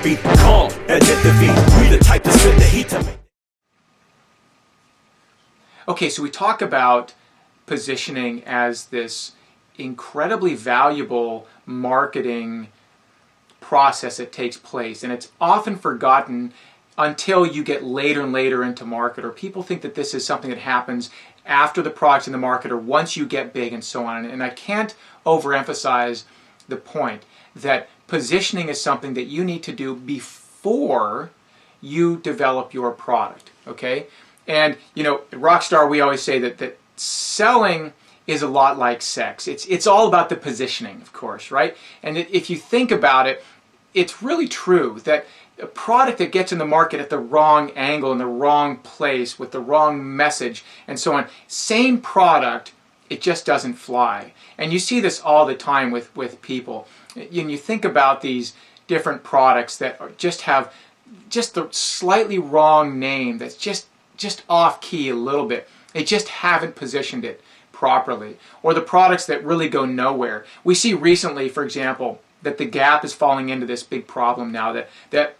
beat. Calm, admit defeat. We the type to spit the heat to make. Okay, so we talk about positioning as this incredibly valuable marketing process that takes place, and it's often forgotten until you get later and later into market, or people think that this is something that happens after the product's in the market or once you get big and so on. And I can't overemphasize the point that positioning is something that you need to do before you develop your product, okay? And you know, at Rockstar we always say that selling is a lot like sex. It's all about the positioning, of course, right? And if you think about it, it's really true that a product that gets in the market at the wrong angle, in the wrong place, with the wrong message, and so on, same product, it just doesn't fly. And you see this all the time with people. And you think about these different products that just have just the slightly wrong name, that's just off key a little bit. They just haven't positioned it properly. Or the products that really go nowhere. We see recently, for example, that the Gap is falling into this big problem now, that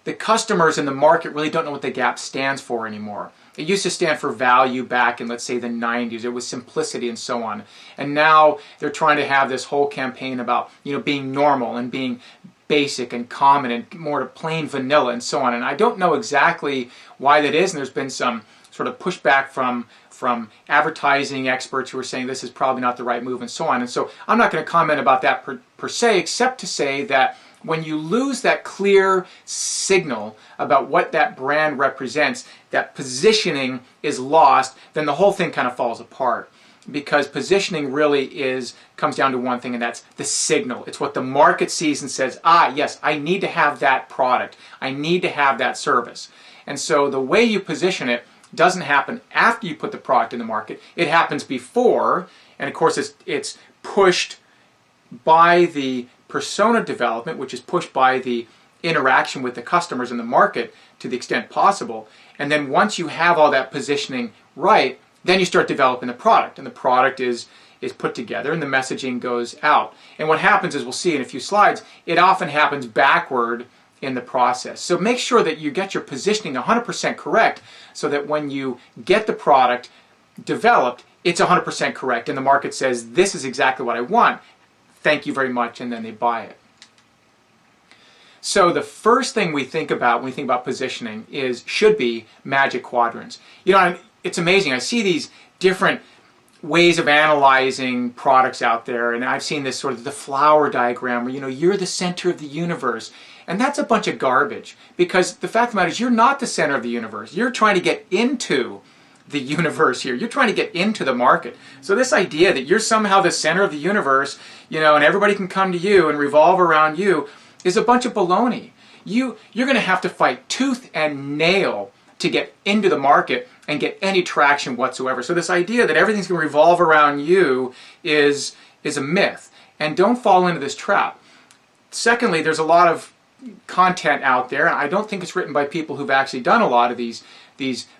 the customers in the market really don't know what the Gap stands for anymore. It used to stand for value back in, let's say, the 90s. It was simplicity and so on. And now they're trying to have this whole campaign about, you know, being normal and being basic and common and more to plain vanilla and so on. And I don't know exactly why that is, and there's been some sort of pushback from advertising experts who are saying this is probably not the right move and so on. And so I'm not going to comment about that per se, except to say that when you lose that clear signal about what that brand represents, that positioning is lost, then the whole thing kind of falls apart. Because positioning really comes down to one thing, and that's the signal. It's what the market sees and says, ah, yes, I need to have that product. I need to have that service. And so the way you position it doesn't happen after you put the product in the market. It happens before, and of course it's pushed by the persona development, which is pushed by the interaction with the customers in the market to the extent possible. And then once you have all that positioning right, then you start developing the product, and the product is put together and the messaging goes out. And what happens is, we'll see in a few slides, it often happens backward in the process. So make sure that you get your positioning 100% correct, so that when you get the product developed, it's 100% correct and the market says, this is exactly what I want, thank you very much, and then they buy it. So the first thing we think about when we think about positioning should be Magic Quadrants. You know, it's amazing. I see these different ways of analyzing products out there, and I've seen this sort of the flower diagram where, you know, you're the center of the universe. And that's a bunch of garbage, because the fact of the matter is, you're not the center of the universe. You're trying to get into the universe here. You're trying to get into the market. So this idea that you're somehow the center of the universe, you know, and everybody can come to you and revolve around you is a bunch of baloney. You're going to have to fight tooth and nail to get into the market and get any traction whatsoever. So this idea that everything's going to revolve around you is a myth. And don't fall into this trap. Secondly, there's a lot of content out there, and I don't think it's written by people who've actually done a lot of these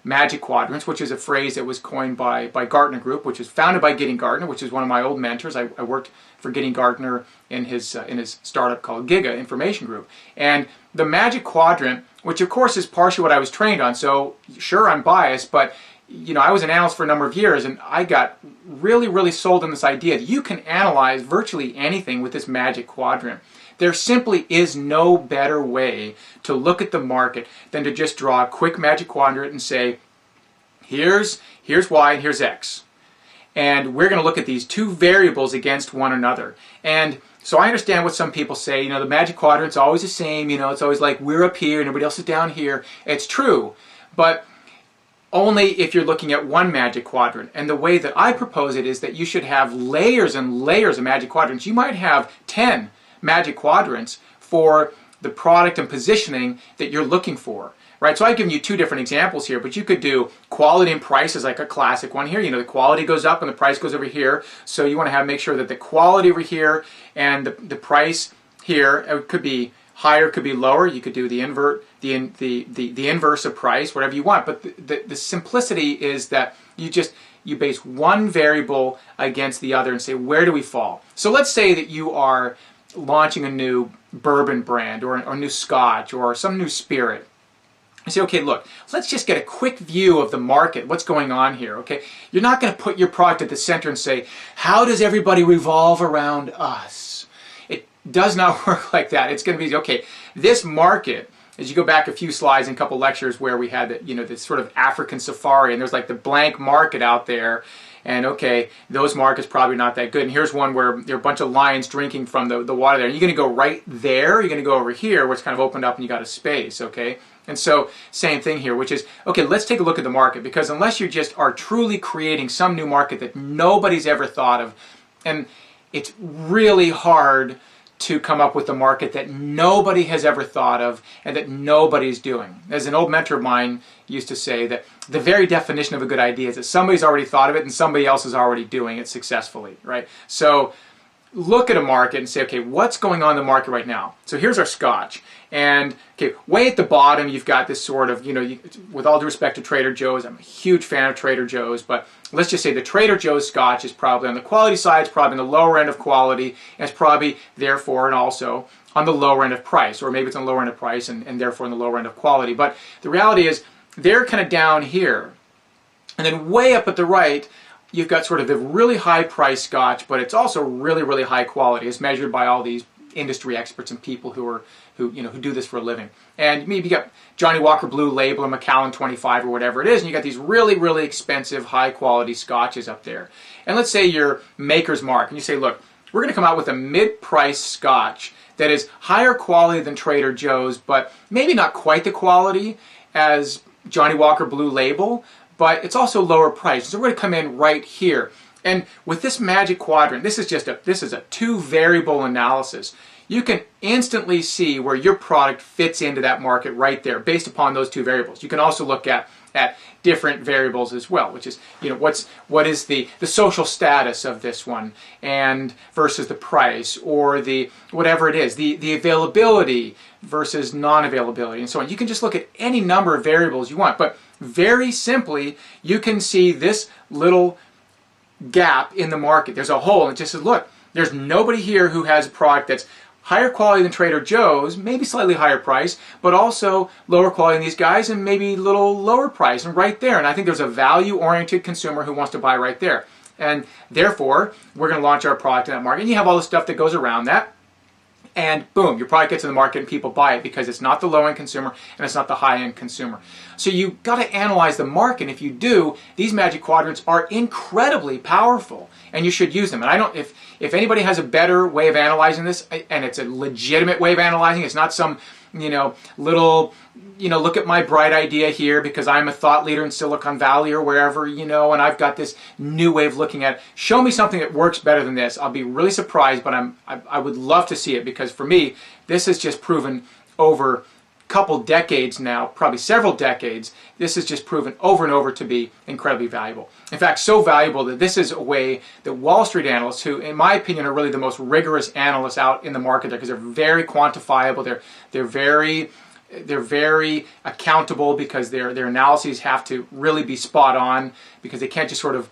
Magic Quadrants, which is a phrase that was coined by Gartner Group, which was founded by Gideon Gartner, which is one of my old mentors. I worked for Gideon Gartner in his startup called Giga Information Group. And the Magic Quadrant, which of course is partially what I was trained on, so sure, I'm biased, but you know, I was an analyst for a number of years, and I got really sold on this idea that you can analyze virtually anything with this Magic Quadrant. There simply is no better way to look at the market than to just draw a quick Magic Quadrant and say, here's Y and here's X. And we're going to look at these two variables against one another. And so I understand what some people say, you know, the Magic Quadrant's always the same, you know, it's always like we're up here and everybody else is down here. It's true, but only if you're looking at one Magic Quadrant. And the way that I propose it is that you should have layers and layers of Magic Quadrants. You might have 10 Magic Quadrants for the product and positioning that you're looking for, right? So I've given you two different examples here, but you could do quality and price as like a classic one here. You know, the quality goes up and the price goes over here. So you want to make sure that the quality over here and the price here, it could be higher, could be lower. You could do the inverse of price, whatever you want. But the simplicity is that you base one variable against the other and say, where do we fall? So let's say that you are launching a new bourbon brand or a new scotch or some new spirit. You say, okay, look, let's just get a quick view of the market, what's going on here, okay? You're not going to put your product at the center and say, how does everybody revolve around us? It does not work like that. It's going to be, okay, this market, as you go back a few slides and a couple lectures where we had this sort of African safari, and there's like the blank market out there, and okay, those markets probably not that good. And here's one where there are a bunch of lions drinking from the water there. And you're going to go right there, you're going to go over here where it's kind of opened up and you got a space, okay? And so, same thing here, which is, okay, let's take a look at the market, because unless you just are truly creating some new market that nobody's ever thought of, and it's really hard to come up with a market that nobody has ever thought of and that nobody's doing. As an old mentor of mine used to say, that the very definition of a good idea is that somebody's already thought of it and somebody else is already doing it successfully, right? So look at a market and say, okay, what's going on in the market right now? So here's our scotch. And okay, way at the bottom, you've got this sort of, with all due respect to Trader Joe's, I'm a huge fan of Trader Joe's, but let's just say the Trader Joe's scotch is probably on the quality side, it's probably on the lower end of quality, and it's probably therefore and also on the lower end of price, or maybe it's on the lower end of price and therefore on the lower end of quality. But the reality is they're kind of down here. And then way up at the right, you've got sort of the really high price scotch, but it's also really, really high quality. It's measured by all these industry experts and people who do this for a living. And maybe you got Johnny Walker Blue Label or Macallan 25 or whatever it is, and you got these really, really expensive, high quality scotches up there. And let's say you're Maker's Mark, and you say, look, we're going to come out with a mid-price scotch that is higher quality than Trader Joe's, but maybe not quite the quality as Johnny Walker Blue Label, but it's also lower price. So we're going to come in right here. And with this Magic Quadrant, this is a two variable analysis. You can instantly see where your product fits into that market right there based upon those two variables. You can also look at different variables as well, which is, what is the social status of this one and versus the price, or the whatever it is, the availability versus non-availability and so on. You can just look at any number of variables you want, but very simply, you can see this little gap in the market. There's a hole, and it just says, look, there's nobody here who has a product that's higher quality than Trader Joe's, maybe slightly higher price, but also lower quality than these guys and maybe a little lower price, and right there. And I think there's a value-oriented consumer who wants to buy right there. And therefore, we're going to launch our product in that market. And you have all the stuff that goes around that. And boom, your product gets in the market and people buy it because it's not the low-end consumer and it's not the high-end consumer. So you've got to analyze the market. And if you do, these Magic Quadrants are incredibly powerful, and you should use them. And if anybody has a better way of analyzing this, and it's a legitimate way of analyzing, it's not some little look at my bright idea here because I'm a thought leader in Silicon Valley or wherever, and I've got this new way of looking at it. Show me something that works better than this. I'll be really surprised, but I would love to see it, because for me, this has just proven over a couple decades now, probably several decades, this has just proven over and over to be incredibly valuable. In fact, so valuable that this is a way that Wall Street analysts, who in my opinion are really the most rigorous analysts out in the market there, because they're very quantifiable, they're very accountable, because their analyses have to really be spot on, because they can't just sort of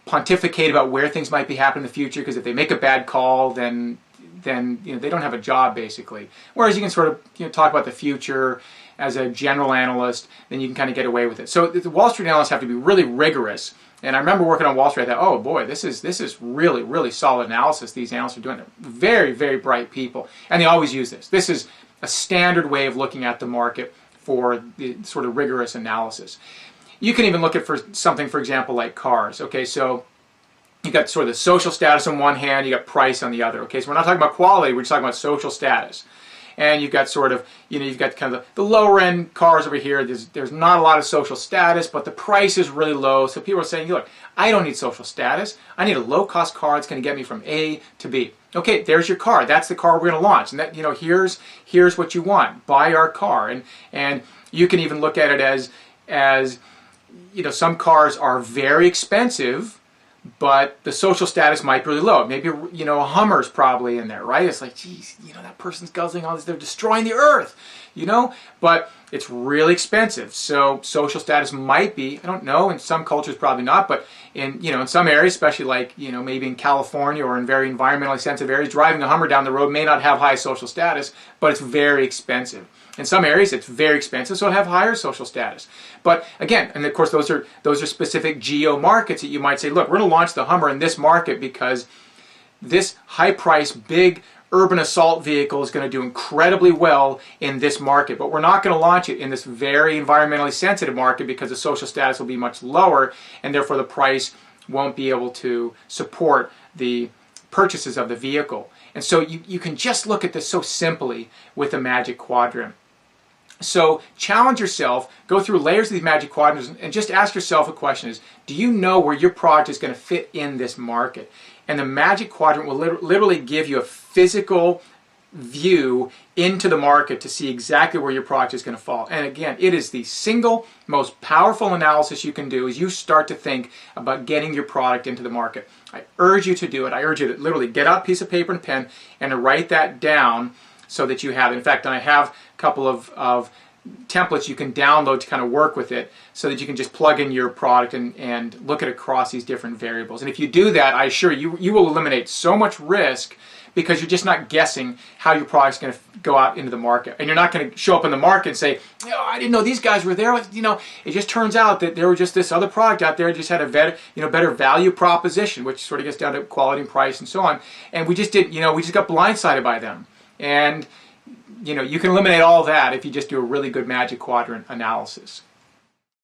pontificate about where things might be happening in the future, because if they make a bad call, then they don't have a job, basically. Whereas you can sort of talk about the future as a general analyst, then you can kind of get away with it. So the Wall Street analysts have to be really rigorous. And I remember working on Wall Street, I thought, oh boy, this is really, really solid analysis these analysts are doing. They're very, very bright people. And they always use this. This is a standard way of looking at the market for the sort of rigorous analysis. You can even look at for something, for example, like cars. Okay, so you got sort of the social status on one hand, you got price on the other. Okay, so we're not talking about quality, we're just talking about social status. And you've got sort of, you've got kind of the lower end cars over here. There's not a lot of social status, but the price is really low. So people are saying, look, I don't need social status. I need a low cost car that's going to get me from A to B. Okay, there's your car. That's the car we're going to launch. And that, here's what you want. Buy our car. And you can even look at it as some cars are very expensive, but the social status might be really low. Maybe, a Hummer's probably in there, right? It's like, geez, that person's guzzling all this, they're destroying the earth, but it's really expensive. So social status might be, I don't know, in some cultures probably not, but in some areas, especially like, maybe in California or in very environmentally sensitive areas, driving a Hummer down the road may not have high social status, but it's very expensive. In some areas, it's very expensive, so it'll have higher social status. But again, and of course, those are specific geo markets that you might say, look, we're going to launch the Hummer in this market because this high-priced, big urban assault vehicle is going to do incredibly well in this market. But we're not going to launch it in this very environmentally sensitive market because the social status will be much lower, and therefore the price won't be able to support the purchases of the vehicle. And so you can just look at this so simply with the Magic Quadrant. So challenge yourself, go through layers of these Magic Quadrants, and just ask yourself a question is, do you know where your product is going to fit in this market? And the Magic Quadrant will literally give you a physical view into the market to see exactly where your product is going to fall. And again, it is the single most powerful analysis you can do as you start to think about getting your product into the market. I urge you to do it. I urge you to literally get out a piece of paper and pen and to write that down so that you have it. In fact, I have a couple of templates you can download to kind of work with it so that you can just plug in your product and look at across these different variables. And if you do that, I assure you, you will eliminate so much risk because you're just not guessing how your product's going to go out into the market. And you're not going to show up in the market and say, I didn't know these guys were there. It just turns out that there was just this other product out there that just had a better value proposition, which sort of gets down to quality and price and so on. And we just didn't, we just got blindsided by them. And you can eliminate all that if you just do a really good Magic Quadrant analysis.